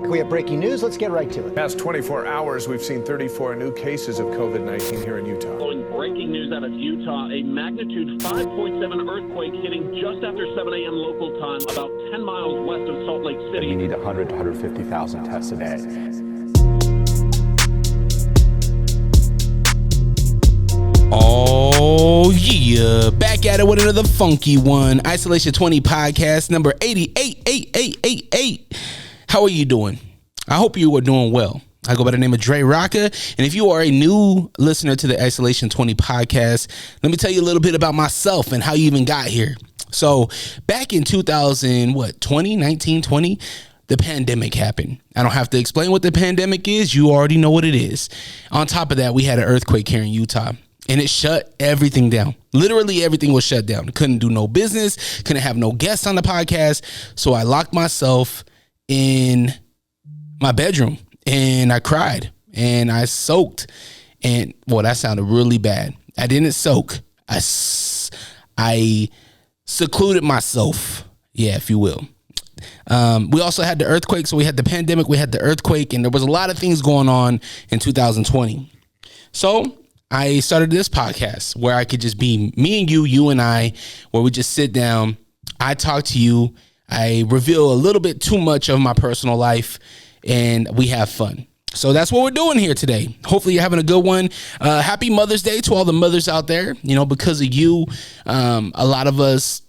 We have breaking news. Let's get right to it. Past 24 hours, we've seen 34 new cases of COVID-19 here in Utah. Following breaking news out of Utah, a magnitude 5.7 earthquake hitting just after 7 a.m. local time, about 10 miles west of Salt Lake City. You need 100 to 150,000 tests a day. Oh yeah, back at it with another funky one. Isolation20 Podcast number 88. How are you doing? I hope you are doing well. I go by the name of Dre Rawka, and if you are a new listener to the Isolation20 Podcast, let me tell you a little bit about myself and how you even got here. So back in 2020, the pandemic happened. I don't have to explain what the pandemic is. You already know what it is. On top of that, we had an earthquake here in Utah. And it shut everything down. Literally everything was shut down. Couldn't do no business. Couldn't have no guests on the podcast. So I locked myself in my bedroom and I cried and I soaked. And well, that sounded really bad. I didn't soak. I secluded myself. Yeah, if you will. We also had the earthquake. So we had the pandemic. We had the earthquake. And there was a lot of things going on in 2020. So I started this podcast where I could just be me and you and I, where we just sit down. I talk to you. I reveal a little bit too much of my personal life and we have fun. So that's what we're doing here today. Hopefully you're having a good one. Happy Mother's Day to all the mothers out there. You know, because of you, a lot of us,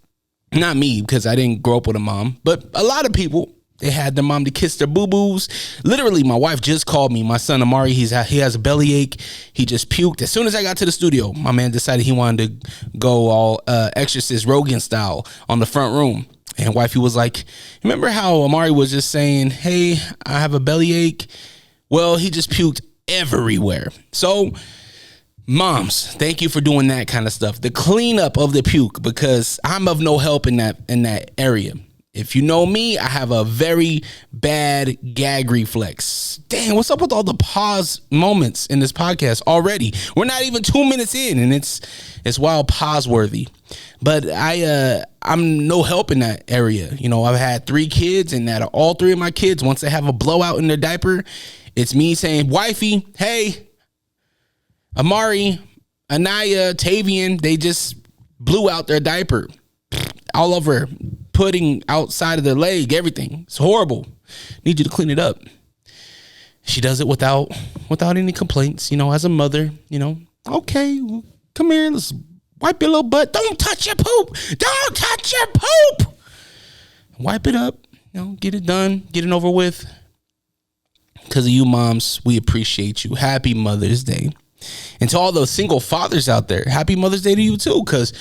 not me because I didn't grow up with a mom, but a lot of people, they had their mom to kiss their boo-boos. Literally, my wife just called me. My son, Amari, he has a bellyache. He just puked. As soon as I got to the studio, my man decided he wanted to go all Exorcist Rogan style on the front room. And wifey was like, remember how Amari was just saying, hey, I have a bellyache? Well, he just puked everywhere. So, moms, thank you for doing that kind of stuff. The cleanup of the puke, because I'm of no help in that area. If you know me, I have a very bad gag reflex. Dang, what's up with all the pause moments in this podcast already? We're not even 2 minutes in, and it's wild pause worthy. But I'm no help in that area. You know, I've had 3 kids, and that all 3 of my kids, once they have a blowout in their diaper, it's me saying, wifey, hey, Amari, Anaya, Tavian, they just blew out their diaper all over, pudding outside of their leg, everything. It's horrible. Need you to clean it up. She does it without any complaints, you know, as a mother, you know. Okay, well, come here, let's wipe your little butt. Don't touch your poop. Don't touch your poop. Wipe it up, you know, get it done, get it over with. Because of you moms, we appreciate you. Happy Mother's Day. And to all those single fathers out there, happy Mother's Day to you too, because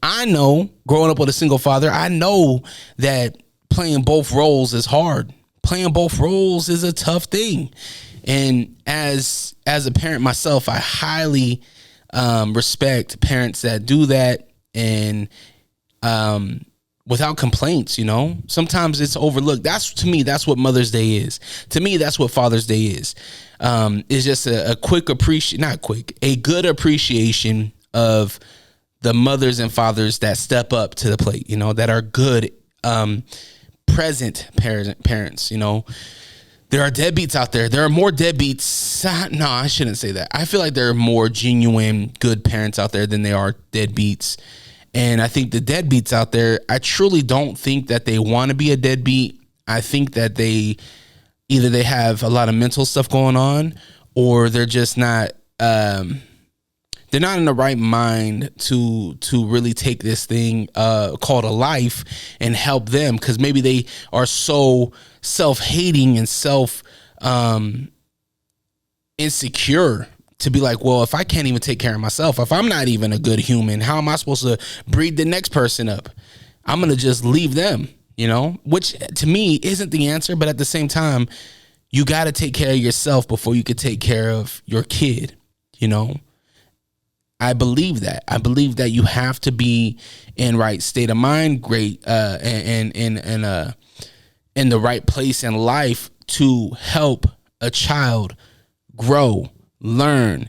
I know, growing up with a single father, I know that playing both roles is hard. Playing both roles is a tough thing. And as a parent myself, I highly respect parents that do that and without complaints, you know. Sometimes it's overlooked. To me, that's what Mother's Day is. To me, that's what Father's Day is. It's just a good appreciation of the mothers and fathers that step up to the plate, you know, that are good, present parents, you know. There are deadbeats out there. There are more deadbeats. No, I shouldn't say that. I feel like there are more genuine good parents out there than there are deadbeats. And I think the deadbeats out there, I truly don't think that they want to be a deadbeat. I think that they have a lot of mental stuff going on, or they're just not, they're not in the right mind to really take this thing called a life and help them, because maybe they are so self-hating and insecure to be like, well, if I can't even take care of myself, if I'm not even a good human, how am I supposed to breed the next person up? I'm going to just leave them, you know, which to me isn't the answer. But at the same time, you got to take care of yourself before you could take care of your kid, you know. I believe that. I believe that you have to be in right state of mind, great, and in the right place in life to help a child grow, learn,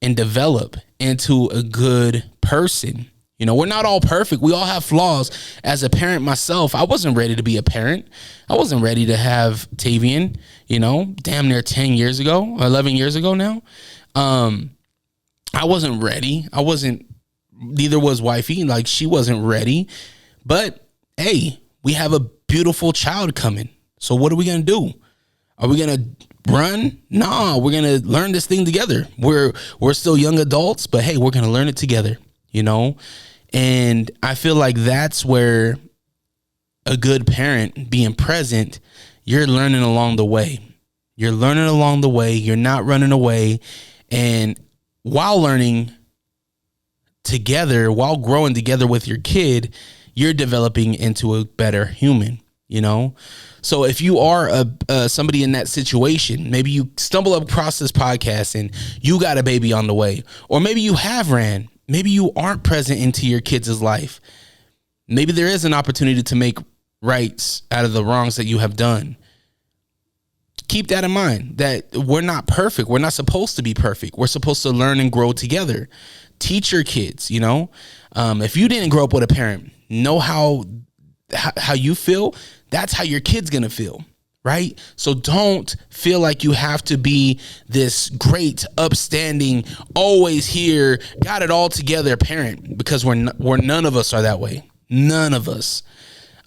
and develop into a good person. You know, we're not all perfect. We all have flaws. As a parent myself, I wasn't ready to be a parent. I wasn't ready to have Tavian, you know, damn near 10 years ago, 11 years ago now. I wasn't ready. Neither was wifey. Like, she wasn't ready. But hey, we have a beautiful child coming. So what are we going to do? Are we going to run? No, we're going to learn this thing together. We're still young adults, but hey, we're going to learn it together, you know? And I feel like that's where a good parent, being present, you're learning along the way. You're learning along the way. You're not running away. And while learning together, while growing together with your kid, you're developing into a better human, you know? So if you are somebody in that situation, maybe you stumble across this podcast and you got a baby on the way, or maybe you have ran, maybe you aren't present into your kids' life. Maybe there is an opportunity to make rights out of the wrongs that you have done. Keep that in mind, that we're not perfect. We're not supposed to be perfect. We're supposed to learn and grow together. Teach your kids, you know? If you didn't grow up with a parent, know how you feel. That's how your kid's going to feel, right? So don't feel like you have to be this great, upstanding, always here, got it all together parent, because we're none of us are that way. None of us.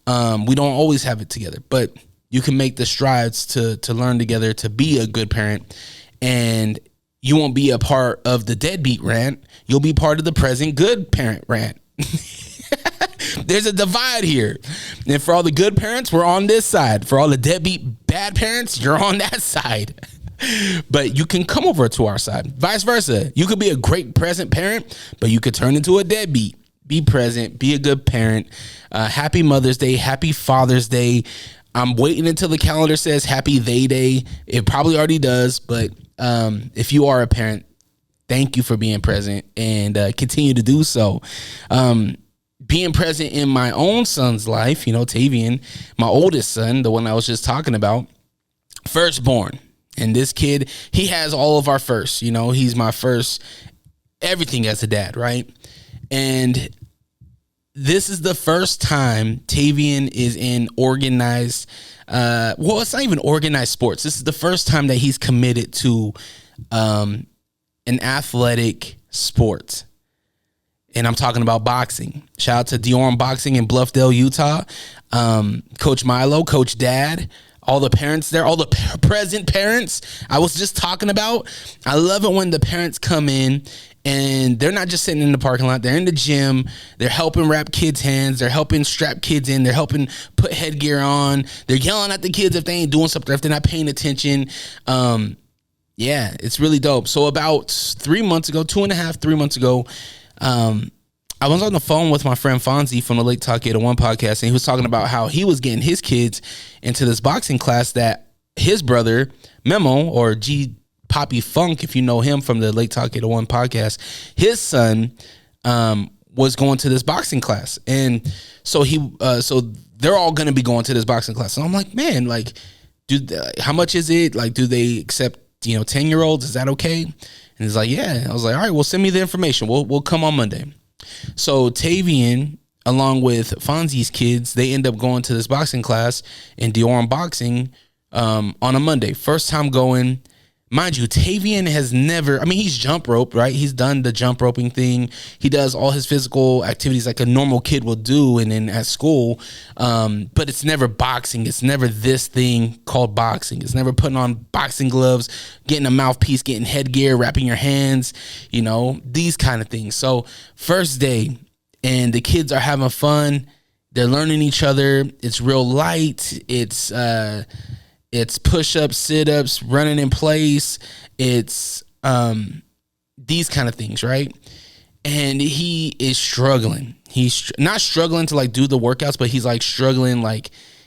We don't always have it together, but you can make the strides to learn together, to be a good parent, and you won't be a part of the deadbeat rant. You'll be part of the present good parent rant. There's a divide here. And for all the good parents, we're on this side. For all the deadbeat bad parents, you're on that side. But you can come over to our side. Vice versa. You could be a great present parent, but you could turn into a deadbeat. Be present. Be a good parent. Happy Mother's Day. Happy Father's Day. I'm waiting until the calendar says Happy They Day. It probably already does. But if you are a parent, thank you for being present, and continue to do so. Being present in my own son's life, you know, Tavian, my oldest son, the one I was just talking about, firstborn. And this kid, he has all of our firsts, you know, he's my first everything as a dad, right? And this is the first time Tavian is in organized, it's not even organized sports. This is the first time that he's committed to an athletic sport. And I'm talking about boxing. Shout out to Diorm Boxing in Bluffdale, Utah. Coach Milo, Coach Dad, all the parents there, all the present parents I was just talking about. I love it when the parents come in and they're not just sitting in the parking lot. They're in the gym. They're helping wrap kids' hands. They're helping strap kids in. They're helping put headgear on. They're yelling at the kids if they ain't doing something, if they're not paying attention. Yeah, it's really dope. So about 3 months ago, 3 months ago, I was on the phone with my friend Fonzie from the Lake Talkada 1 podcast, and he was talking about how he was getting his kids into this boxing class that his brother, Memo, or G Poppy Funk, if you know him from the Lake Talkada 1 podcast, his son was going to this boxing class. And so so they're all going to be going to this boxing class. And I'm like, man, like, how much is it? Like, do they accept, 10-year-olds? Is that okay? And he's like, yeah. I was like, all right, well, send me the information. We'll come on Monday. So Tavian, along with Fonzie's kids, they end up going to this boxing class in Diorm Boxing on a Monday. First time going. Mind you, Tavian has never, he's jump rope, right? He's done the jump roping thing. He does all his physical activities like a normal kid will do and then at school. But it's never boxing. It's never this thing called boxing. It's never putting on boxing gloves, getting a mouthpiece, getting headgear, wrapping your hands, these kind of things. So first day, and the kids are having fun. They're learning each other. It's real light. It's push-ups, sit-ups, running in place. It's these kind of things, right? And he is struggling. He's not struggling to do the workouts, but he's struggling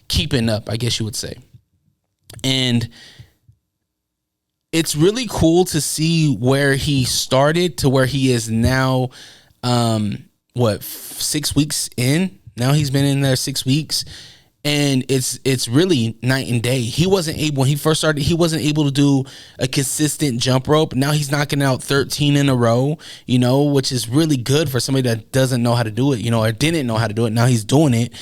keeping up, I guess you would say. And it's really cool to see where he started to where he is now. 6 weeks in? Now he's been in there 6 weeks. And it's really night and day. He wasn't able, when he first started, he wasn't able to do a consistent jump rope. Now he's knocking out 13 in a row, you know, which is really good for somebody that doesn't know how to do it, you know, or didn't know how to do it. Now he's doing it.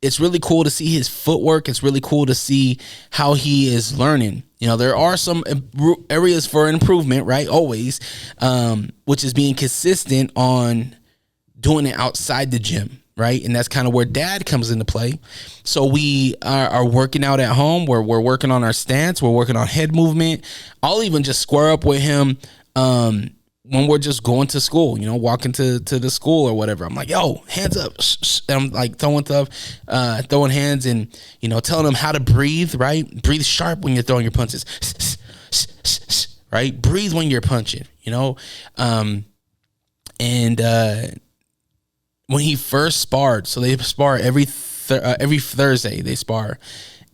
It's really cool to see his footwork. It's really cool to see how he is learning. You know, there are some areas for improvement, right? Always, which is being consistent on doing it outside the gym. Right. And that's kind of where dad comes into play. So we are working out at home. We're working on our stance. We're working on head movement. I'll even just square up with him when we're just going to school, you know, walking to the school or whatever. I'm like, yo, hands up. And I'm like throwing stuff, throwing hands and, you know, telling him how to breathe. Right. Breathe sharp when you're throwing your punches. Right. Breathe when you're punching, you know. When he first sparred, so they spar every Thursday, they spar.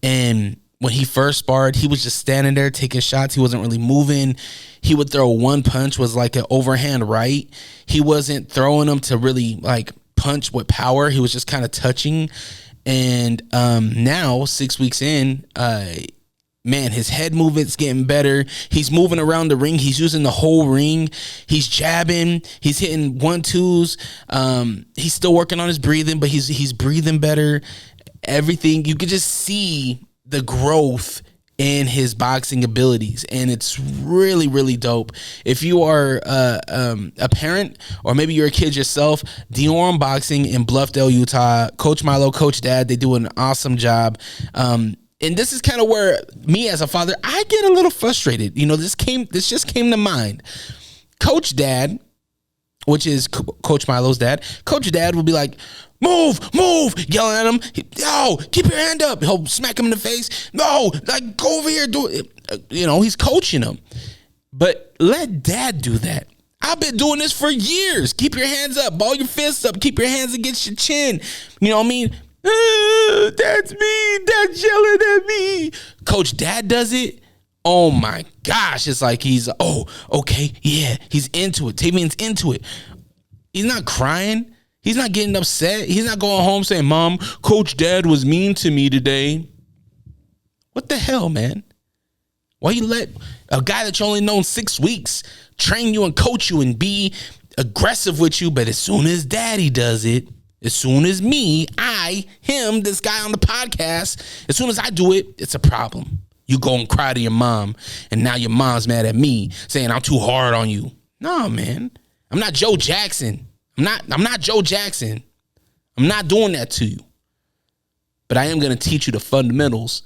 And when he first sparred, he was just standing there taking shots. He wasn't really moving. He would throw one punch, was like an overhand right. He wasn't throwing them to really like punch with power. He was just kind of touching. And now, 6 weeks in, man, his head movement's getting better. He's moving around the ring. He's using the whole ring. He's jabbing. He's hitting 1-2s. He's still working on his breathing, but he's breathing better. Everything. You could just see the growth in his boxing abilities, and it's really, really dope. If you are a parent or maybe you're a kid yourself, Diorm Boxing in Bluffdale, Utah, Coach Milo, Coach Dad, they do an awesome job. And this is kind of where me as a father, I get a little frustrated. You know, this just came to mind. Coach Dad, which is Coach Milo's dad, Coach Dad will be like, move, yelling at him. Yo, keep your hand up. He'll smack him in the face. No, like, go over here, do it. You know, he's coaching him. But let dad do that. I've been doing this for years. Keep your hands up, ball your fists up, keep your hands against your chin. You know what I mean? That's me. Dad's yelling at me. Coach Dad does it. Oh my gosh. It's like he's, oh, okay. Yeah. He's into it. Tavion's into it. He's not crying. He's not getting upset. He's not going home saying, Mom, Coach Dad was mean to me today. What the hell, man? Why you let a guy that you only known 6 weeks train you and coach you and be aggressive with you? But as soon as daddy does it, as soon as me, him, this guy on the podcast, as soon as I do it, it's a problem. You go and cry to your mom, and now your mom's mad at me, saying I'm too hard on you. No, man. I'm not Joe Jackson. I'm not Joe Jackson. I'm not doing that to you. But I am going to teach you the fundamentals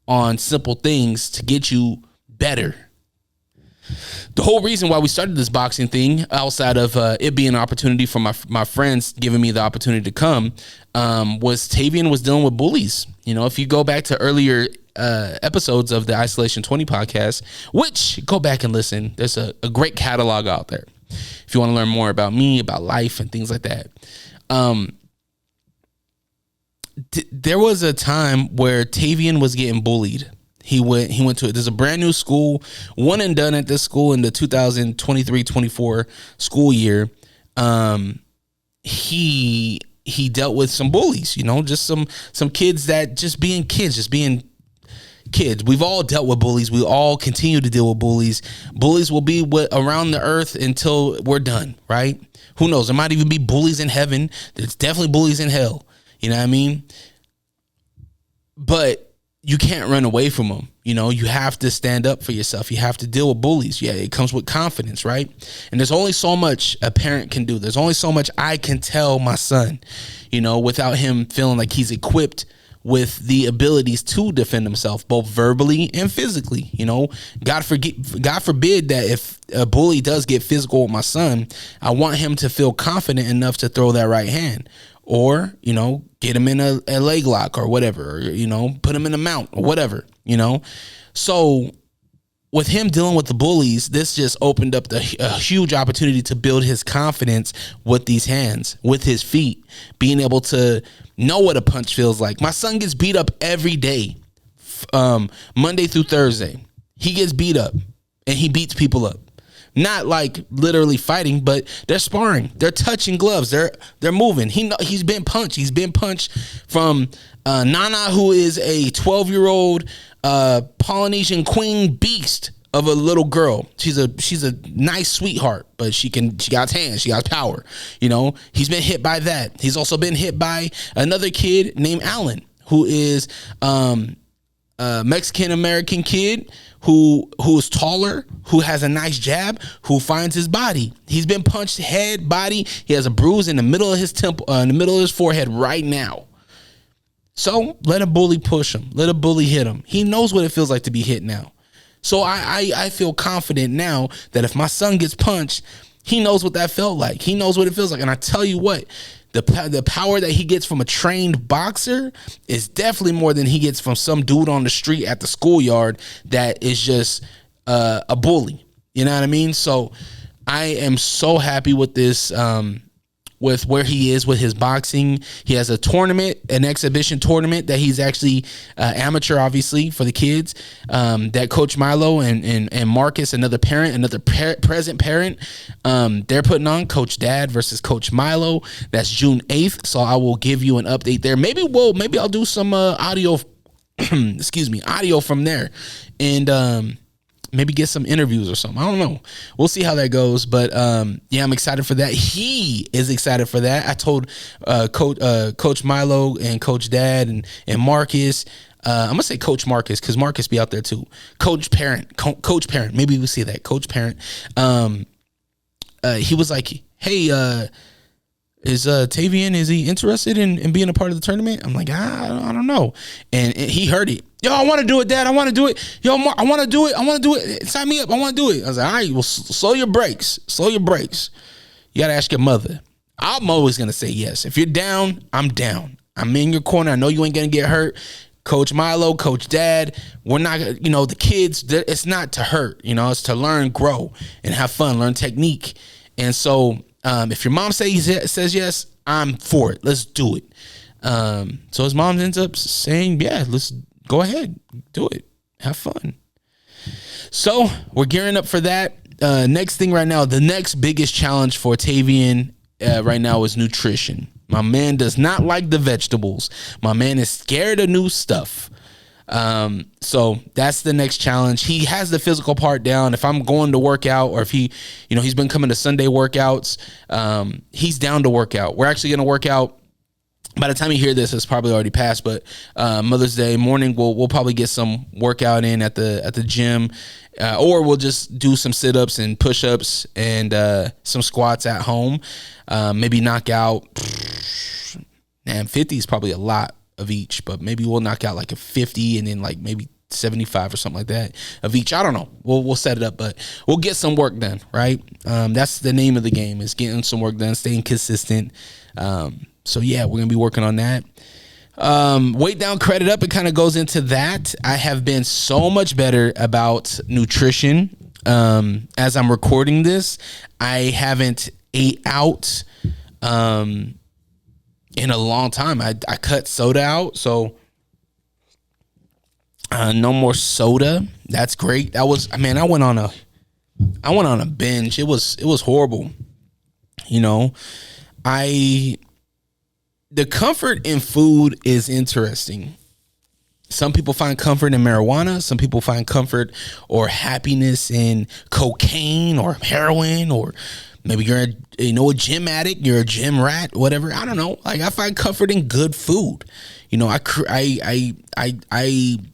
on simple things to get you better. The whole reason why we started this boxing thing, outside of it being an opportunity for my friends giving me the opportunity to come, was Tavion was dealing with bullies. You know, if you go back to earlier episodes of the Isolation20 podcast, which go back and listen, there's a great catalog out there. If you want to learn more about me, about life and things like that. There was a time where Tavion was getting bullied. He went to it. There's a brand new school, one and done at this school in the 2023-24 school year. He dealt with some bullies, you know, just some kids that just being kids. We've all dealt with bullies. We all continue to deal with bullies. Bullies will be around the earth until we're done, right? Who knows? There might even be bullies in heaven. There's definitely bullies in hell. You know what I mean? But you can't run away from them. You know, you have to stand up for yourself. You have to deal with bullies. Yeah, it comes with confidence, right? And there's only so much a parent can do. There's only so much I can tell my son, you know, without him feeling like he's equipped with the abilities to defend himself, both verbally and physically. You know, God forbid that if a bully does get physical with my son, I want him to feel confident enough to throw that right hand. Or, you know, get him in a leg lock or whatever, or, you know, put him in a mount or whatever, you know. So with him dealing with the bullies, this just opened up a huge opportunity to build his confidence with these hands, with his feet, being able to know what a punch feels like. My son gets beat up every day, Monday through Thursday. He gets beat up and he beats people up. Not like literally fighting, but they're sparring. They're touching gloves. They're moving. He's been punched. He's been punched from Nana, who is a 12-year-old Polynesian queen beast of a little girl. She's a nice sweetheart, but she got hands, she got power. You know, he's been hit by that. He's also been hit by another kid named Alan, who is a Mexican American kid who is taller, who has a nice jab, who finds his body. He's been punched head, body. He has a bruise in the middle of his temple, in the middle of his forehead right now. So let a bully push him. Let a bully hit him. He knows what it feels like to be hit now. So I feel confident now that if my son gets punched, he knows what that felt like. He knows what it feels like. And I tell you what, the power that he gets from a trained boxer is definitely more than he gets from some dude on the street at the schoolyard that is just a bully. You know what I mean? So I am so happy with this, with where he is with his boxing. He has a tournament, an exhibition tournament that he's actually amateur, obviously, for the kids, that Coach Milo and Marcus, another present parent, they're putting on. Coach Dad versus Coach Milo. That's June 8th. So I will give you an update there. Maybe I'll do some audio, audio from there, and maybe get some interviews or something. I don't know. We'll see how that goes. But yeah, I'm excited for that. He is excited for that. I told Coach Milo and Coach Dad and Marcus. I'm gonna say Coach Marcus because Marcus be out there too. Coach Parent. Maybe we'll see that. Coach Parent. He was like, hey, is Tavian, is he interested in being a part of the tournament? I'm like, I don't know. And he heard it. Yo, I want to do it, Dad. I want to do it. Yo, I want to do it. I want to do it. Sign me up. I want to do it. I was like, all right, well, slow your brakes. Slow your brakes. You got to ask your mother. I'm always going to say yes. If you're down, I'm down. I'm in your corner. I know you ain't going to get hurt. Coach Milo, Coach Dad, we're not, the kids, it's not to hurt. It's to learn, grow, and have fun, learn technique. And so if your mom says yes, I'm for it. Let's do it. So his mom ends up saying, yeah, let's go ahead, do it, have fun. So we're gearing up for that. Next thing right now, the next biggest challenge for Tavian right now is nutrition. My man does not like the vegetables. My man is scared of new stuff. So that's the next challenge. He has the physical part down. If I'm going to work out, or if he's been coming to Sunday workouts, he's down to work out. We're actually going to work out. By the time you hear this, it's probably already passed, but Mother's Day morning, we'll probably get some workout in at the gym, or we'll just do some sit-ups and push-ups and some squats at home. Maybe knock out, 50 is probably a lot of each, but maybe we'll knock out like a 50 and then like maybe 75 or something like that of each. I don't know. We'll set it up, but we'll get some work done, right? That's the name of the game, is getting some work done, staying consistent. So yeah, we're going to be working on that. Weight down, credit up. It kind of goes into that. I have been so much better about nutrition. As I'm recording this, I haven't ate out, in a long time. I cut soda out. So, no more soda. That's great. I went on a binge. It was horrible. The comfort in food is interesting. Some people find comfort in marijuana. Some people find comfort or happiness in cocaine or heroin, or maybe you're a gym addict, you're a gym rat, whatever. I don't know. Like, I find comfort in good food. I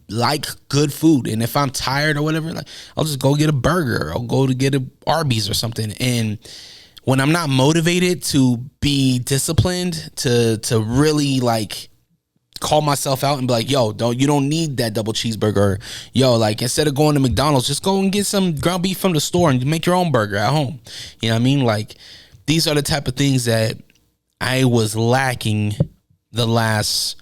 like good food, and if I'm tired or whatever, like, I'll just go get a burger. I'll go to get a Arby's or something. And when I'm not motivated to be disciplined, to really like call myself out and be like, yo, you don't need that double cheeseburger. Yo, like, instead of going to McDonald's, just go and get some ground beef from the store and make your own burger at home. You know what I mean? Like, these are the type of things that I was lacking the last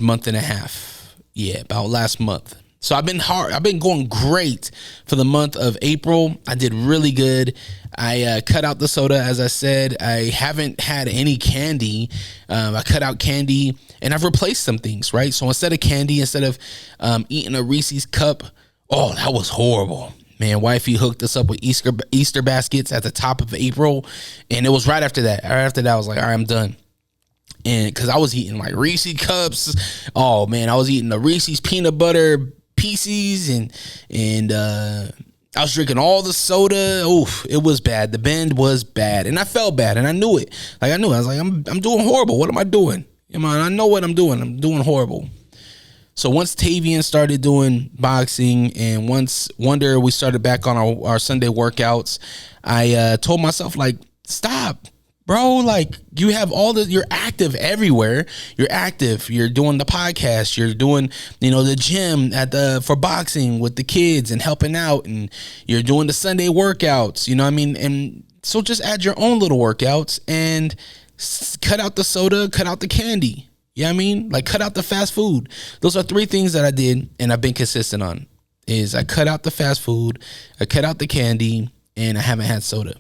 month and a half. Yeah, about last month. So I've been going great for the month of April. I did really good. I cut out the soda, as I said. I haven't had any candy. I cut out candy, and I've replaced some things, right? So instead of candy, instead of eating a Reese's cup, oh, that was horrible. Man, wifey hooked us up with Easter baskets at the top of April, and it was right after that. Right after that, I was like, all right, I'm done. And because I was eating like Reese's cups, oh man, I was eating the Reese's peanut butter pieces, and I was drinking all the soda. Oof, it was bad. The bend was bad, and I felt bad, and I knew it. Like I was like, I'm doing horrible. What am I doing? I know what I'm doing. I'm doing horrible. So once Tavian started doing boxing, and once Wonder we started back on our Sunday workouts, I told myself, like, stop, bro. Like, you have you're active everywhere. You're active. You're doing the podcast. You're doing, the gym for boxing with the kids and helping out, and you're doing the Sunday workouts. You know what I mean? And so just add your own little workouts and cut out the soda, cut out the candy. You know what I mean? Like, cut out the fast food. Those are 3 things that I did and I've been consistent on. Is I cut out the fast food, I cut out the candy, and I haven't had soda.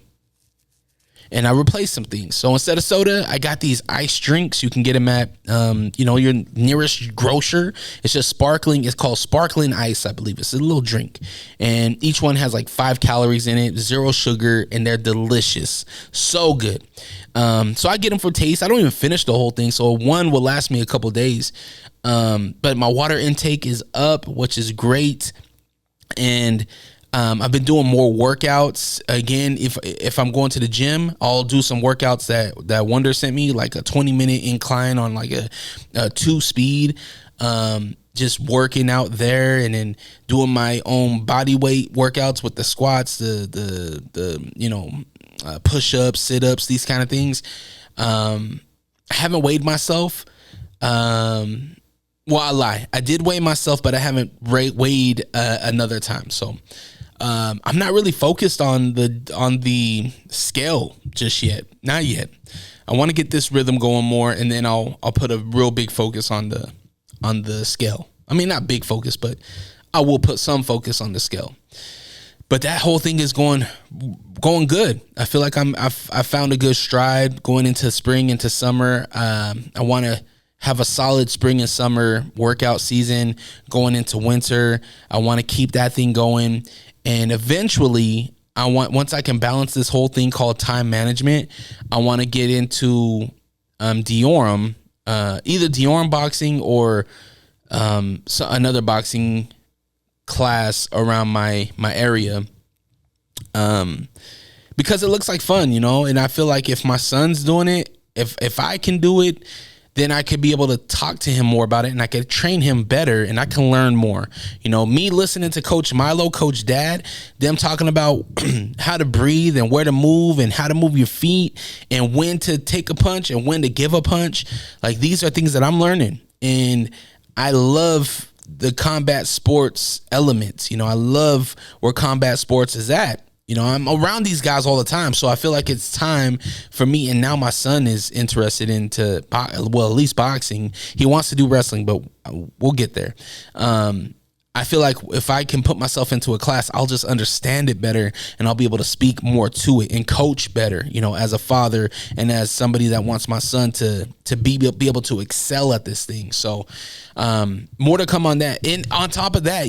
And I replaced some things. So instead of soda, I got these iced drinks. You can get them at, your nearest grocer. It's just sparkling. It's called sparkling ice, I believe. It's a little drink. And each one has like 5 calories in it, 0 sugar, and they're delicious. So good. So I get them for taste. I don't even finish the whole thing. So one will last me a couple days. But my water intake is up, which is great. And I've been doing more workouts. Again, if I'm going to the gym, I'll do some workouts that Wonder sent me, like a 20-minute incline on like a 2-speed, just working out there, and then doing my own body weight workouts with the squats, the push-ups, sit-ups, these kind of things. I haven't weighed myself. Well, I lie. I did weigh myself, but I haven't weighed another time. So I'm not really focused on the scale just yet. Not yet. I want to get this rhythm going more, and then I'll put a real big focus on the scale. I mean, not big focus, but I will put some focus on the scale. But that whole thing is going good. I feel like I found a good stride going into spring, into summer. I want to have a solid spring and summer workout season going into winter. I want to keep that thing going. And eventually, once I can balance this whole thing called time management, I want to get into Dioram, either Dioram boxing or another boxing class around my area, because it looks like fun, and I feel like if my son's doing it, if I can do it, then I could be able to talk to him more about it, and I could train him better, and I can learn more. Me listening to Coach Milo, Coach Dad, them talking about how to breathe and where to move and how to move your feet and when to take a punch and when to give a punch. Like, these are things that I'm learning, and I love the combat sports elements. I love where combat sports is at. I'm around these guys all the time, so I feel like it's time for me. And now my son is interested into, at least boxing. He wants to do wrestling, but we'll get there. I feel like if I can put myself into a class, I'll just understand it better, and I'll be able to speak more to it and coach better, as a father and as somebody that wants my son to be able to excel at this thing. So more to come on that. And on top of that,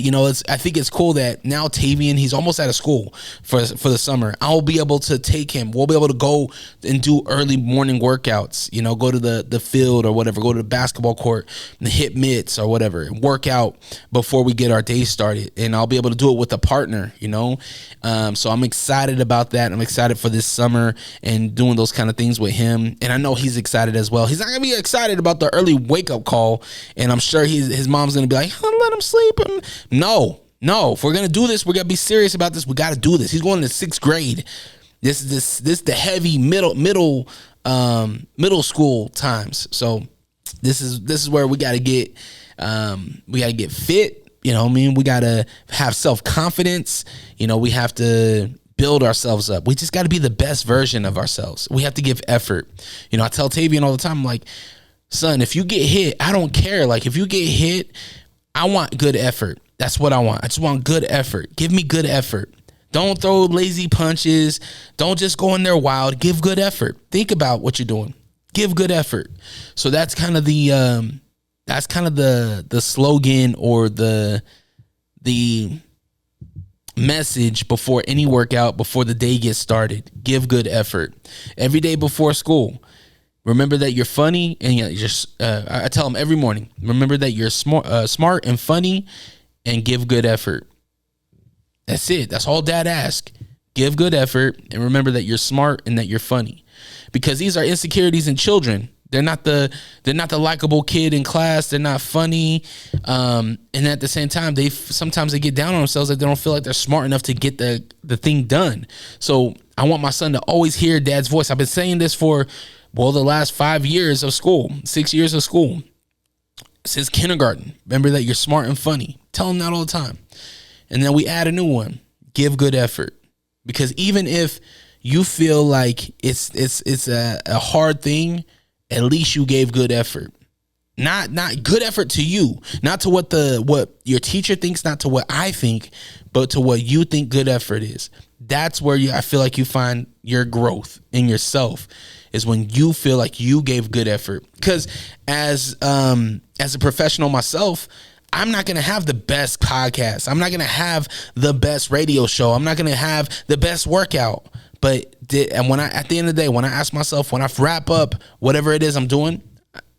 I think it's cool that now Tavian, he's almost out of school for the summer. I'll be able to take him. We'll be able to go and do early morning workouts, go to the field or whatever, go to the basketball court, and hit mitts or whatever, and work out before we get our day started. And I'll be able to do it with a partner, so I'm excited about that. I'm excited for this summer and doing those kind of things with him. And I know he's excited as well. He's not gonna be excited about the early wake up call, and I'm sure his mom's gonna be like, let him sleep. No, if we're gonna do this, we're gonna be serious about this. We got to do this. He's going to 6th grade. This the heavy middle school times. So this is where we got to get fit. We got to have self-confidence. We have to build ourselves up. We just got to be the best version of ourselves. We have to give effort. I tell Tavian all the time, I'm like, son, if you get hit, I don't care. Like, if you get hit, I want good effort. That's what I want. I just want good effort. Give me good effort. Don't throw lazy punches. Don't just go in there wild. Give good effort. Think about what you're doing. Give good effort. So that's kind of the slogan, or the message before any workout, before the day gets started. Give good effort. Every day before school, remember that you're funny, and you're just. I tell them every morning. Remember that you're smart and funny, and give good effort. That's it. That's all Dad asks. Give good effort, and remember that you're smart and that you're funny, because these are insecurities in children. They're not the likable kid in class. They're not funny, and at the same time, sometimes they get down on themselves that they don't feel like they're smart enough to get the thing done. So I want my son to always hear Dad's voice. I've been saying this for the last 5 years of school, 6 years of school, since kindergarten. Remember that you're smart and funny. Tell him that all the time, and then we add a new one: give good effort, because even if you feel like it's a hard thing, at least you gave good effort. Not good effort to you, not to what your teacher thinks, not to what I think, but to what you think good effort is. That's where I feel like you find your growth in yourself, is when you feel like you gave good effort. Because as a professional myself, I'm not going to have the best podcast. I'm not going to have the best radio show. I'm not going to have the best workout. But at the end of the day, when I ask myself, when I wrap up whatever it is I'm doing,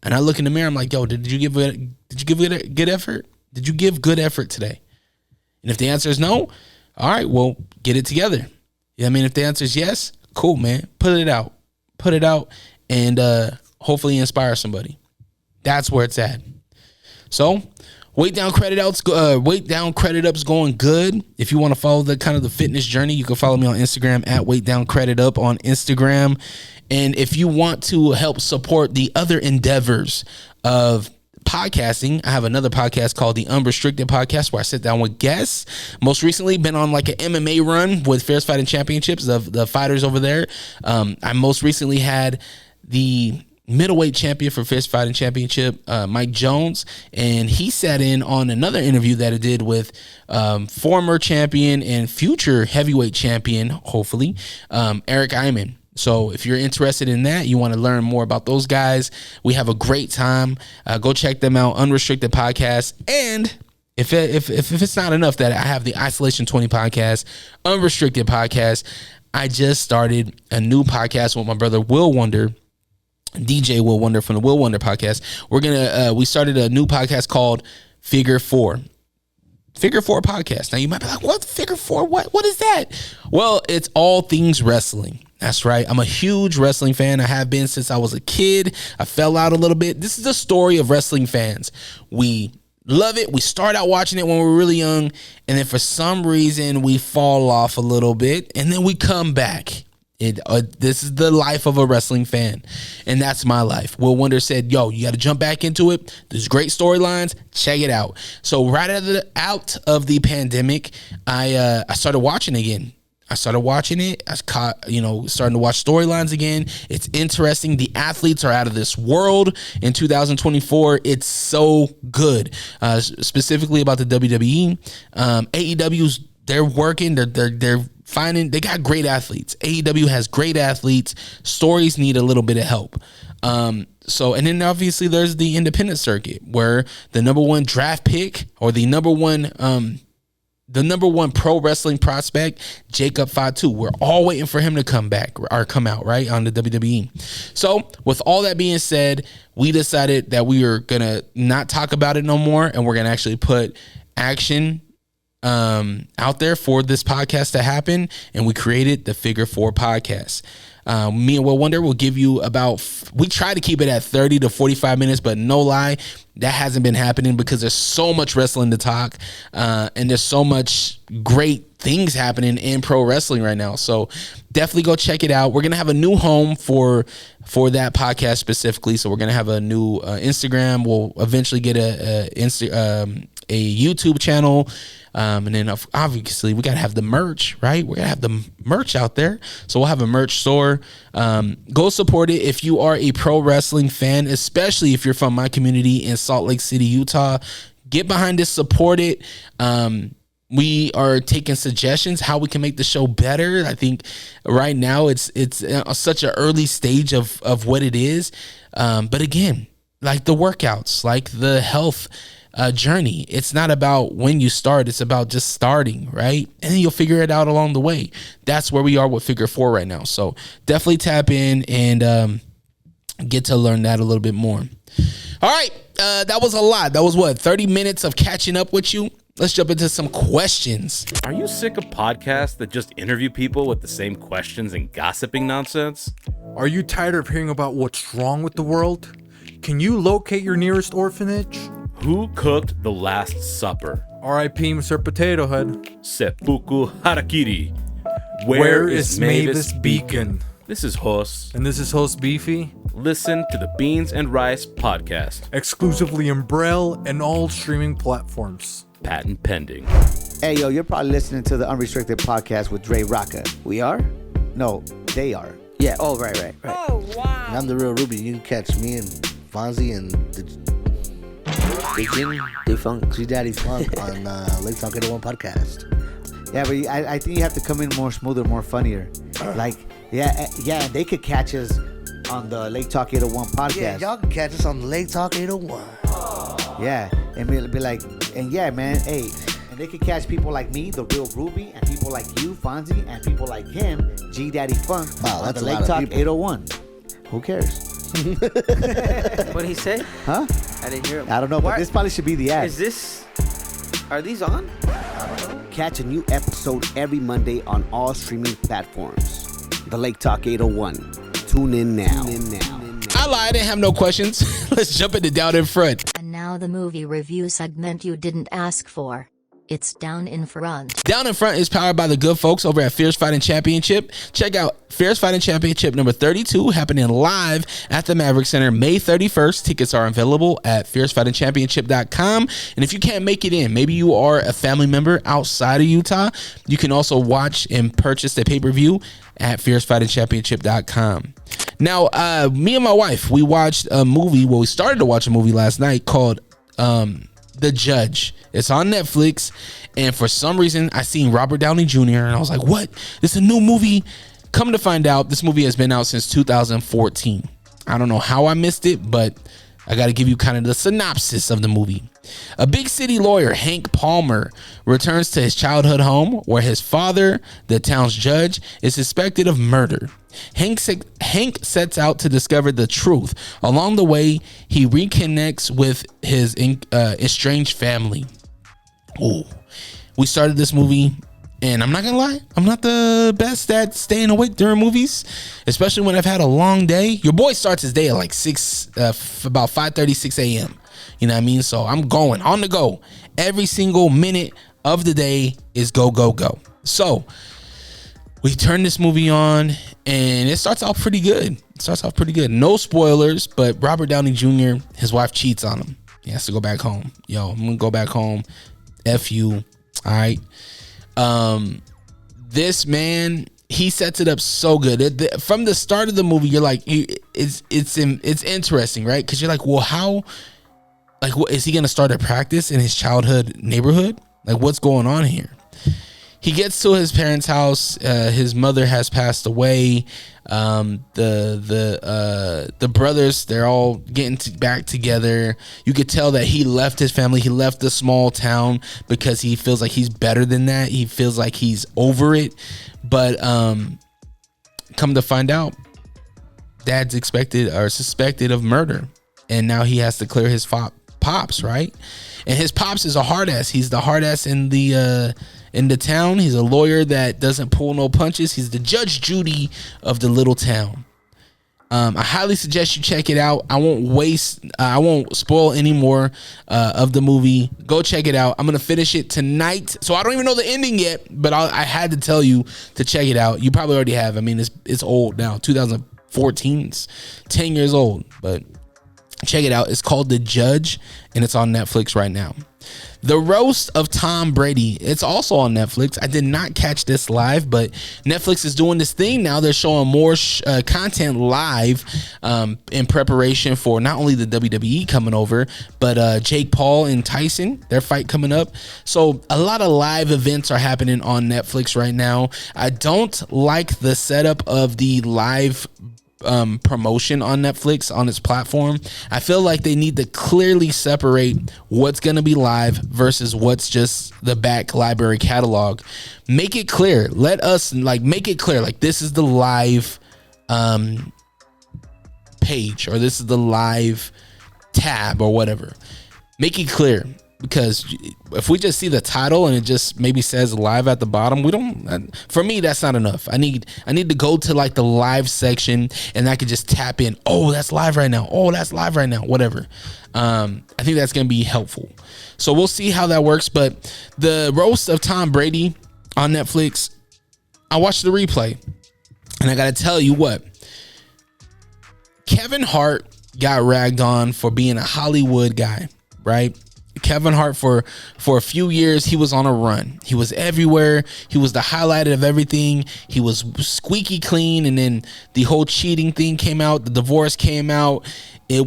and I look in the mirror, I'm like, yo, did you give good effort? Did you give good effort today? And if the answer is no, all right, well, get it together. You know what I mean? If the answer is yes, cool, man. Put it out, and hopefully inspire somebody. That's where it's at. So, Weight Down Credit Up's going good. If you want to follow the fitness journey, you can follow me on Instagram at Weight Down Credit Up on Instagram. And if you want to help support the other endeavors of podcasting, I have another podcast called the Unrestricted Podcast, where I sit down with guests. Most recently been on like an MMA run with Fierce Fighting Championships, the fighters over there. I most recently had the middleweight champion for Fist Fighting Championship, Mike Jones, and he sat in on another interview that I did with former champion and future heavyweight champion, hopefully, Eric Iman. So if you're interested in that, you want to learn more about those guys, we have a great time. Go check them out, Unrestricted Podcast. And if it's not enough that I have the Isolation20 Podcast, Unrestricted Podcast, I just started a new podcast with my brother Will Wonder, DJ Will Wonder from the Will Wonder Podcast. We started a new podcast called Figure 4 Podcast. Now you might be like, what? Figure 4? What is that? Well, it's all things wrestling. That's right. I'm a huge wrestling fan. I have been since I was a kid. I fell out a little bit. This is the story of wrestling fans. We love it. We start out watching it when we're really young, and then for some reason we fall off a little bit, and then we come back. This is the life of a wrestling fan, and that's my life. Will Wonder said, yo, you got to jump back into it. There's great storylines. Check it out. So right out of the pandemic, I started watching again. I started watching it. I caught, starting to watch storylines again. It's interesting. The athletes are out of this world in 2024. It's so good. Specifically about the WWE. AEW's, they're working. They're finding, they got great athletes. AEW has great athletes. Stories need a little bit of help. And then obviously there's the independent circuit, where the number one draft pick, or the number one pro wrestling prospect, Jacob Fatu, we're all waiting for him to come back or come out, right, on the WWE. So with all that being said, we decided that we are going to not talk about it no more, and we're going to actually put action out there for this podcast to happen, and we created the Figure 4 Podcast. Me and Will Wonder will give you we try to keep it at 30 to 45 minutes, but no lie, that hasn't been happening because there's so much wrestling to talk, and there's so much great things happening in pro wrestling right now. So definitely go check it out. We're going to have a new home for that podcast specifically. So we're going to have a new Instagram. We'll eventually get a YouTube channel. And then obviously we got to have the merch, right? We're going to have the merch out there. So we'll have a merch store. Go support it if you are a pro wrestling fan, especially if you're from my community in Salt Lake City, Utah. Get behind this, support it. We are taking suggestions how we can make the show better. I think right now it's such an early stage of what it is. But again, like the workouts, like the health journey. It's not about when you start. It's about just starting, right? And then you'll figure it out along the way. That's where we are with Figure 4 right now. So definitely tap in and get to learn that a little bit more. All right. That was a lot. That was 30 minutes of catching up with you. Let's jump into some questions. Are you sick of podcasts that just interview people with the same questions and gossiping nonsense? Are you tired of hearing about what's wrong with the world? Can you locate your nearest orphanage? Who cooked the Last Supper? R.I.P. Mr. Potato Head. Seppuku Harakiri. Where is Mavis Beacon? This is Hos. And this is host Beefy. Listen to the Beans and Rice podcast. Exclusively in Braille and all streaming platforms. Patent pending. Hey, yo, you're probably listening to the Unrestricted Podcast with Dre Rawka. We are? No, they are. Yeah. Oh, right. Oh, wow. And I'm the real Ruby. You can catch me and Fonzie and the Funk, G Daddy Funk on Lake Talk 801 Podcast. Yeah, but I think you have to come in more smoother, more funnier. Like, yeah, they could catch us on the Lake Talk 801 Podcast. Yeah, y'all can catch us on Lake Talk 801. Yeah, and be like, and yeah, man, hey, and they could catch people like me, the real Ruby, and people like you, Fonzie, and people like him, G Daddy Funk, wow, on that's the a Lake lot of Talk people. 801. Who cares? What did he say? Huh? I didn't hear him. I don't know, but this probably should be the ad. Are these on? Catch a new episode every Monday on all streaming platforms. The Lake Talk 801. Tune in now. I lied. I didn't have no questions. Let's jump into Down in Front. And now the movie review segment you didn't ask for. It's Down in Front. Down in Front is powered by the good folks over at Fierce Fighting Championship. Check out Fierce Fighting Championship number 32 happening live at the Maverick Center May 31st. Tickets are available at fiercefightingchampionship.com. And if you can't make it in, maybe you are a family member outside of Utah, you can also watch and purchase the pay-per-view at fiercefightingchampionship.com. Now, me and my wife, we watched a movie. Well, we started to watch a movie last night called The Judge. It's on Netflix, and for some reason I seen Robert Downey Jr. and I was like, what? This is a new movie? Come to find out, this movie has been out since 2014. I don't know how I missed it, but I got to give you kind of the synopsis of the movie. A big city lawyer, Hank Palmer, returns to his childhood home where his father, the town's judge, is suspected of murder. Hank sets out to discover the truth. Along the way, he reconnects with his estranged family. Ooh. We started this movie, and I'm not gonna lie, I'm not the best at staying awake during movies, especially when I've had a long day. Your boy starts his day at like about 5:30, 6 a.m. You know what I mean? So I'm going on the go. Every single minute of the day is go, go, go. So we turn this movie on, and it starts off pretty good. No spoilers, but Robert Downey Jr., his wife cheats on him. He has to go back home. Yo, I'm gonna go back home. F you. All right. This man, he sets it up so good. From the start of the movie, you're like, it's interesting, right? Because you're like, well, how? Like, what is he gonna start a practice in his childhood neighborhood? Like, what's going on here? He gets to his parents' house. His mother has passed away. The brothers, they're all getting back together. You could tell that he left his family. He left the small town because he feels like he's better than that. He feels like he's over it. But come to find out, dad's suspected of murder, and now he has to clear his pops, right? And his pops is a hard ass. He's the hard ass in the town. He's a lawyer that doesn't pull no punches. He's the Judge Judy of the little town. I highly suggest you check it out. I won't spoil any more of the movie. Go check it out. I'm gonna finish it tonight. So I don't even know the ending yet, but I had to tell you to check it out. You probably already have. I mean, it's old now. 2014. It's 10 years old, but check it out. It's called The Judge, and it's on Netflix right now. The Roast of Tom Brady. It's also on Netflix. I did not catch this live, but Netflix is doing this thing now. They're showing more content live in preparation for not only the WWE coming over, but Jake Paul and Tyson, their fight coming up. So a lot of live events are happening on Netflix right now. I don't like the setup of the live promotion on Netflix on its platform. I feel like they need to clearly separate what's going to be live versus what's just the back library catalog. Make it clear. Let us make it clear. Like, this is the live page, or this is the live tab, or whatever. Make it clear, because if we just see the title and it just maybe says live at the bottom, we don't, for me, that's not enough. I need to go to like the live section, and I could just tap in. Oh, that's live right now. Oh, that's live right now. Whatever. I think that's going to be helpful. So we'll see how that works. But the Roast of Tom Brady on Netflix, I watched the replay, and I got to tell you what, Kevin Hart got ragged on for being a Hollywood guy, right? Kevin Hart, for a few years, he was on a run. He was everywhere. He was the highlight of everything. He was squeaky clean, and then the whole cheating thing came out. The divorce came out. It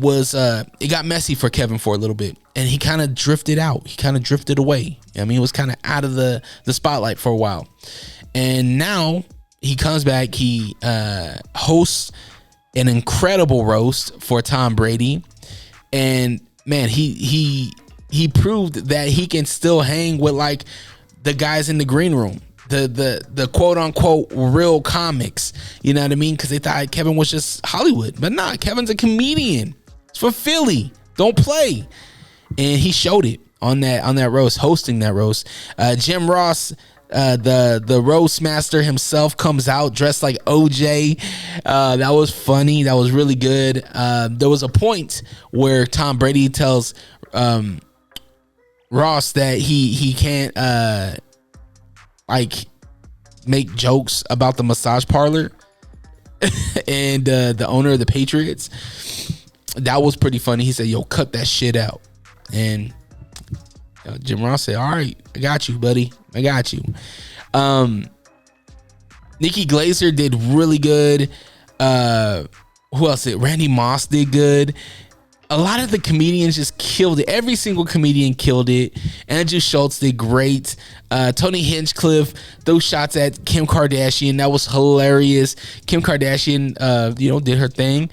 got messy for Kevin for a little bit, and he kind of drifted out. He kind of drifted away. I mean, he was kind of out of the spotlight for a while, and now he comes back. He hosts an incredible roast for Tom Brady, and man, he proved that he can still hang with like the guys in the green room, the quote unquote real comics. You know what I mean? Because they thought Kevin was just Hollywood, but nah, Kevin's a comedian. It's for Philly. Don't play. And he showed it on that roast, hosting that roast. Jim Ross, the roast master himself, comes out dressed like OJ. That was funny. That was really good. There was a point where Tom Brady tells Ross that he can't make jokes about the massage parlor and the owner of the Patriots. That was pretty funny. He said, yo, cut that shit out. And Jim Ross said, all right, I got you, buddy. I got you. Nikki Glaser did really good. Who else did? Randy Moss did good. A lot of the comedians just killed it. Every single comedian killed it. Andrew Schultz did great. Tony Hinchcliffe threw shots at Kim Kardashian. That was hilarious. Kim Kardashian, did her thing.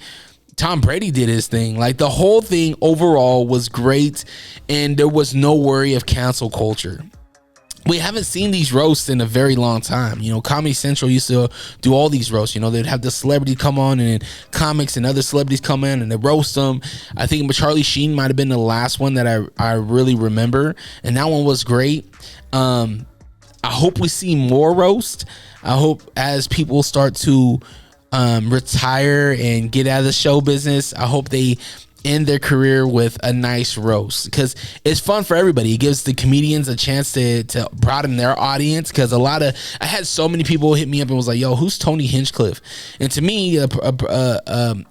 Tom Brady did his thing. Like, the whole thing overall was great, and there was no worry of cancel culture. We haven't seen these roasts in a very long time. You know, Comedy Central used to do all these roasts. You know, they'd have the celebrity come on, and then comics and other celebrities come in and they roast them. I think Charlie Sheen might have been the last one that I really remember, and that one was great. I hope we see more roast. I hope as people start to retire and get out of the show business, I hope they end their career with a nice roast, because it's fun for everybody. It gives the comedians a chance to broaden their audience, because I had so many people hit me up and was like, yo, who's Tony Hinchcliffe? And to me, an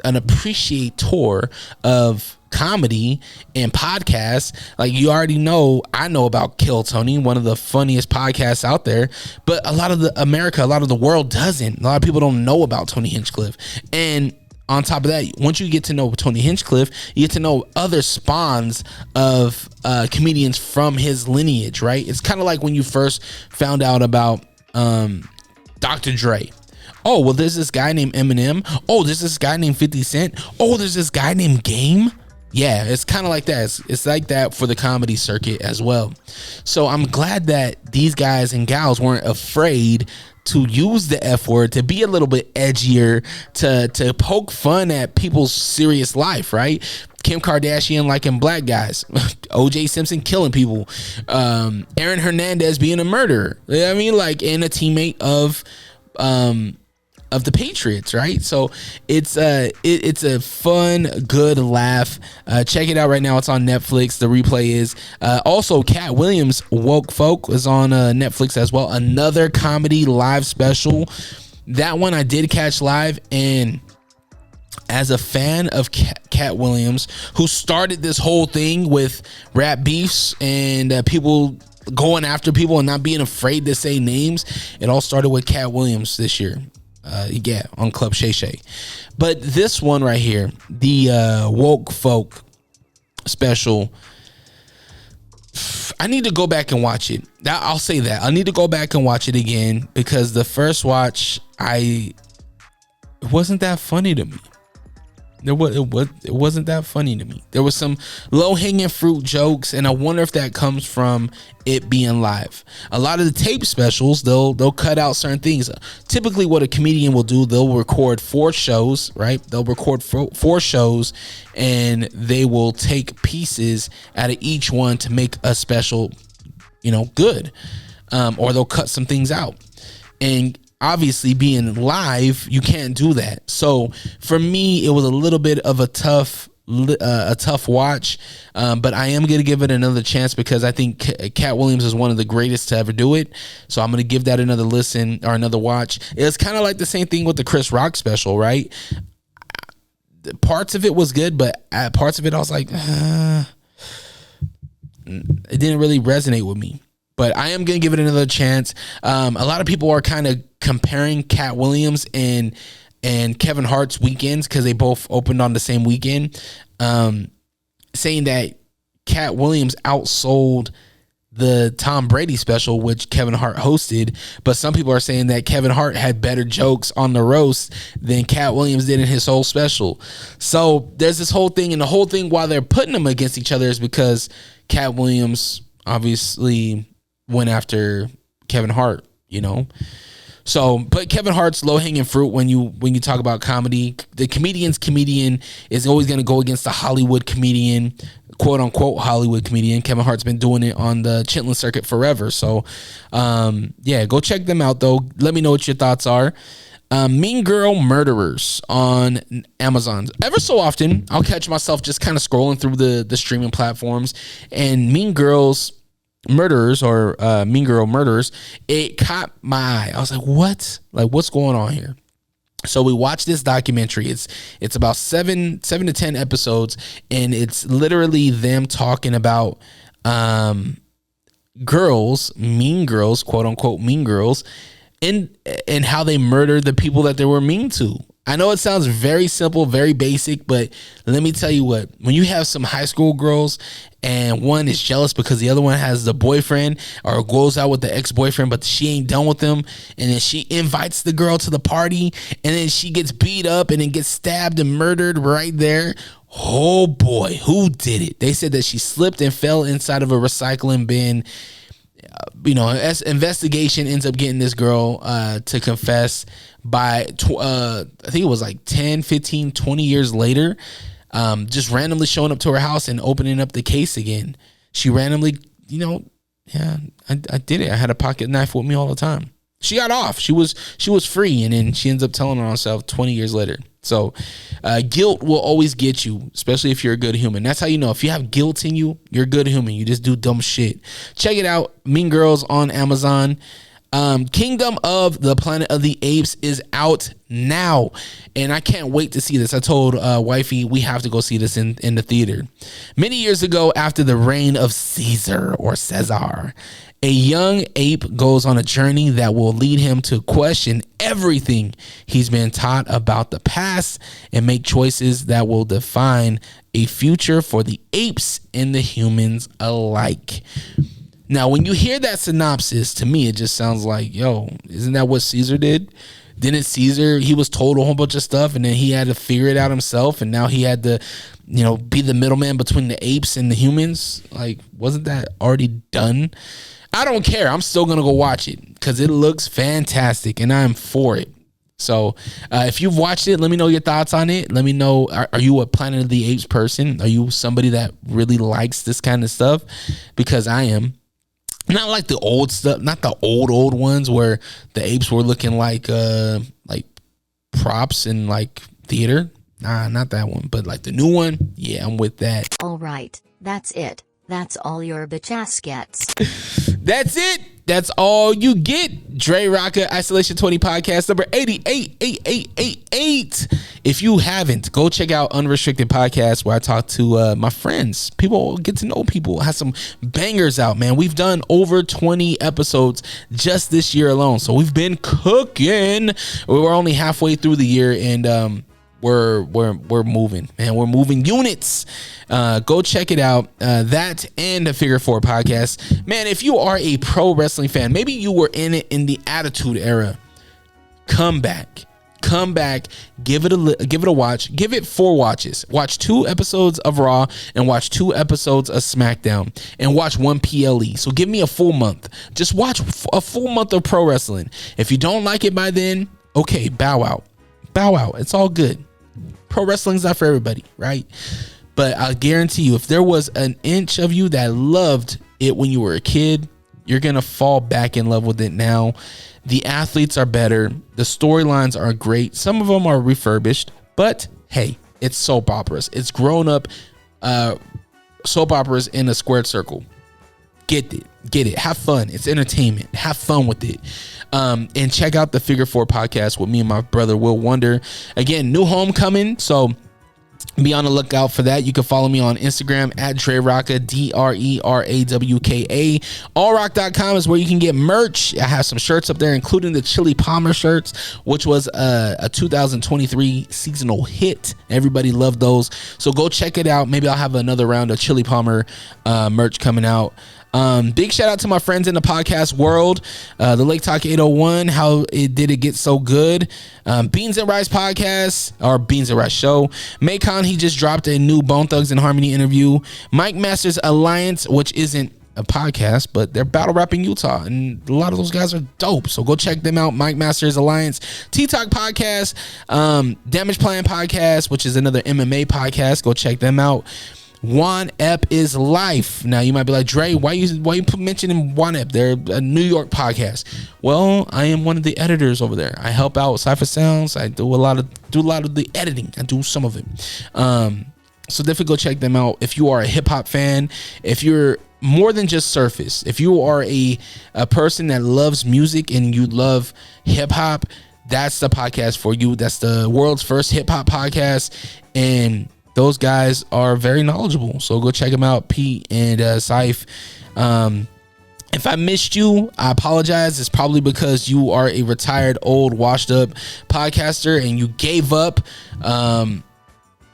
appreciator of comedy and podcasts, like, you already know, I know about Kill Tony, one of the funniest podcasts out there, but a lot of the world doesn't. A lot of people don't know about Tony Hinchcliffe. And on top of that, once you get to know Tony Hinchcliffe, you get to know other spawns of comedians from his lineage, right? It's kind of like when you first found out about Dr. Dre. Oh, well, there's this guy named Eminem. Oh, there's this guy named 50 Cent. Oh, there's this guy named Game. Yeah, it's kind of like that. It's like that for the comedy circuit as well. So I'm glad that these guys and gals weren't afraid to use the F word, to be a little bit edgier, to poke fun at people's serious life, right? Kim Kardashian liking black guys, OJ Simpson killing people, Aaron Hernandez being a murderer. You know what I mean? Like, and a teammate of the Patriots, right? So it's a fun, good laugh. Check it out right now. It's on Netflix. The replay is also Katt Williams' Woke Folk is on Netflix as well. Another comedy live special. That one I did catch live, and as a fan of Katt Williams, who started this whole thing with rap beefs and people going after people and not being afraid to say names, it all started with Katt Williams this year. On Club Shay Shay. But this one right here, the Woke Folk special, I need to go back and watch it. I'll say that. I need to go back and watch it again, because the first watch, it wasn't that funny to me. It wasn't that funny to me. There was some low-hanging fruit jokes, and I wonder if that comes from it being live. A lot of the tape specials, they'll cut out certain things. Typically what a comedian will do, they'll record 4 shows, right? They'll record 4 shows, and they will take pieces out of each one to make a special, good. Or they'll cut some things out. And obviously being live, you can't do that. So for me, it was a little bit of a tough watch, but I am going to give it another chance because I think Katt Williams is one of the greatest to ever do it. So I'm going to give that another listen or another watch. It's kind of like the same thing with the Chris Rock special, right? Parts of it was good, but parts of it I was like, it didn't really resonate with me. But I am going to give it another chance. A lot of people are kind of comparing Katt Williams and Kevin Hart's weekends because they both opened on the same weekend, saying that Katt Williams outsold the Tom Brady special, which Kevin Hart hosted. But some people are saying that Kevin Hart had better jokes on the roast than Katt Williams did in his whole special. So there's this whole thing, and the whole thing while they're putting them against each other is because Katt Williams obviously went after Kevin Hart, So, but Kevin Hart's low hanging fruit when you talk about comedy. The comedian is always going to go against the Hollywood comedian, quote unquote Hollywood comedian. Kevin Hart's been doing it on the Chitlin circuit forever. So, go check them out though. Let me know what your thoughts are. Mean Girl Murderers on Amazon. Ever so often, I'll catch myself just kind of scrolling through the streaming platforms, and Mean Girl Murderers, it caught my eye. I was like, what? Like, what's going on here? So we watched this documentary. It's about 7 to 10 episodes, and it's literally them talking about girls, mean girls, quote unquote mean girls, and how they murdered the people that they were mean to. I know it sounds very simple, very basic, but let me tell you what, when you have some high school girls and one is jealous because the other one has the boyfriend or goes out with the ex-boyfriend, but she ain't done with them, and then she invites the girl to the party, and then she gets beat up and then gets stabbed and murdered right there. Oh boy, who did it? They said that she slipped and fell inside of a recycling bin. As investigation ends up getting this girl to confess by I think it was like 10, 15, 20 years later, just randomly showing up to her house and opening up the case again. She randomly, I did it. I had a pocket knife with me all the time. She got off. She was free, and then she ends up telling on herself 20 years later. So guilt will always get you, especially if you're a good human. That's how you know. If you have guilt in you, you're a good human. You just do dumb shit. Check it out. Mean Girls on Amazon. Kingdom of the Planet of the Apes is out now, and I can't wait to see this. I told wifey we have to go see this in the theater. Many years ago, after the reign of Caesar, a young ape goes on a journey that will lead him to question everything he's been taught about the past and make choices that will define a future for the apes and the humans alike. Now, when you hear that synopsis, to me, it just sounds like, isn't that what Caesar did? Didn't Caesar, he was told a whole bunch of stuff, and then he had to figure it out himself, and now he had to, be the middleman between the apes and the humans? Like, wasn't that already done? I don't care. I'm still going to go watch it because it looks fantastic, and I'm for it. So if you've watched it, let me know your thoughts on it. Let me know, are you a Planet of the Apes person? Are you somebody that really likes this kind of stuff? Because I am. Not like the old stuff, not the old ones where the apes were looking like props in like theater. Nah, not that one. But like the new one, yeah, I'm with that. All right, that's it. That's all your bitch ass gets. That's it. That's all you get. DreRawka, Isolation20 Podcast, number 88. If you haven't, go check out Unrestricted Podcast, where I talk to my friends. People get to know people. Have some bangers out, man. We've done over 20 episodes just this year alone, so we've been cooking. We're only halfway through the year, and we're moving, man. We're moving units. Go check it out. That and the Figure 4 podcast, man. If you are a pro wrestling fan, maybe you were in it in the Attitude Era, come back come back, give it a watch, give it 4 watches. Watch 2 episodes of Raw and watch 2 episodes of SmackDown and watch 1 PLE. So give me a full month. Just watch a full month of pro wrestling. If you don't like it by then, okay, bow out. It's all good. Pro wrestling's not for everybody, right? But I guarantee you, if there was an inch of you that loved it when you were a kid, you're going to fall back in love with it now. The athletes are better. The storylines are great. Some of them are refurbished, but hey, it's soap operas. It's grown up soap operas in a squared circle. Get it. Have fun. It's entertainment. Have fun with it. And check out the Figure 4 podcast with me and my brother, Will Wonder. Again, new homecoming. So be on the lookout for that. You can follow me on Instagram at DreRawka, DreRawka. Allrock.com is where you can get merch. I have some shirts up there, including the Chili Palmer shirts, which was a 2023 seasonal hit. Everybody loved those. So go check it out. Maybe I'll have another round of Chili Palmer merch coming out. Big shout out to my friends in the podcast world, the Lake Talk 801. How did it get so good? Beans and Rice podcast, or Beans and Rice show. Macon, he just dropped a new Bone Thugs and Harmony interview. Mike Masters Alliance, which isn't a podcast, but they're battle rapping Utah, and a lot of those guys are dope. So go check them out. Mike Masters Alliance, T-Talk podcast, Damage Plan podcast, which is another MMA podcast. Go check them out. One Ep is Life. Now you might be like, Dre, why you mentioning One Ep? They're a New York podcast. Well, I am one of the editors over there. I help out with Cypher Sounds. I do a lot of the editing. I do some of it. So definitely go check them out. If you are a hip hop fan, if you're more than just surface, if you are a person that loves music and you love hip hop, that's the podcast for you. That's the world's first hip hop podcast, and those guys are very knowledgeable. So go check them out, Pete and Saif. If I missed you, I apologize. It's probably because you are a retired, old, washed up podcaster and you gave up. Or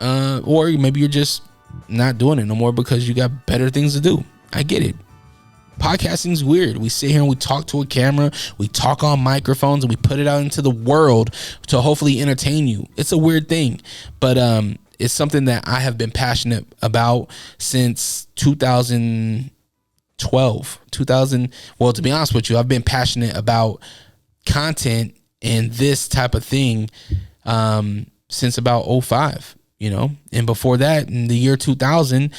maybe you're just not doing it no more because you got better things to do. I get it. Podcasting's weird. We sit here and we talk to a camera, we talk on microphones, and we put it out into the world to hopefully entertain you. It's a weird thing, but it's something that I have been passionate about since 2012. Well, to be honest with you, I've been passionate about content and this type of thing since about 2005, and before that, in the year 2000,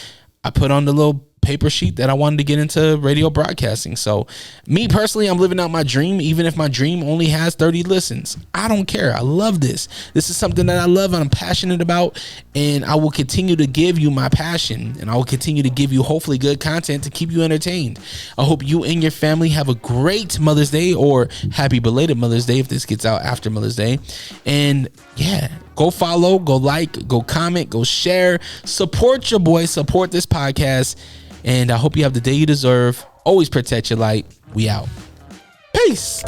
I put on the little paper sheet that I wanted to get into radio broadcasting. So me personally, I'm living out my dream, even if my dream only has 30 listens. I don't care. I love this. This is something that I love and I'm passionate about, and I will continue to give you my passion, and I will continue to give you hopefully good content to keep you entertained. I hope you and your family have a great Mother's Day, or happy belated Mother's Day if this gets out after Mother's Day. And yeah, go follow, go like, go comment, go share, support your boy, support this podcast. And I hope you have the day you deserve. Always protect your light. We out. Peace.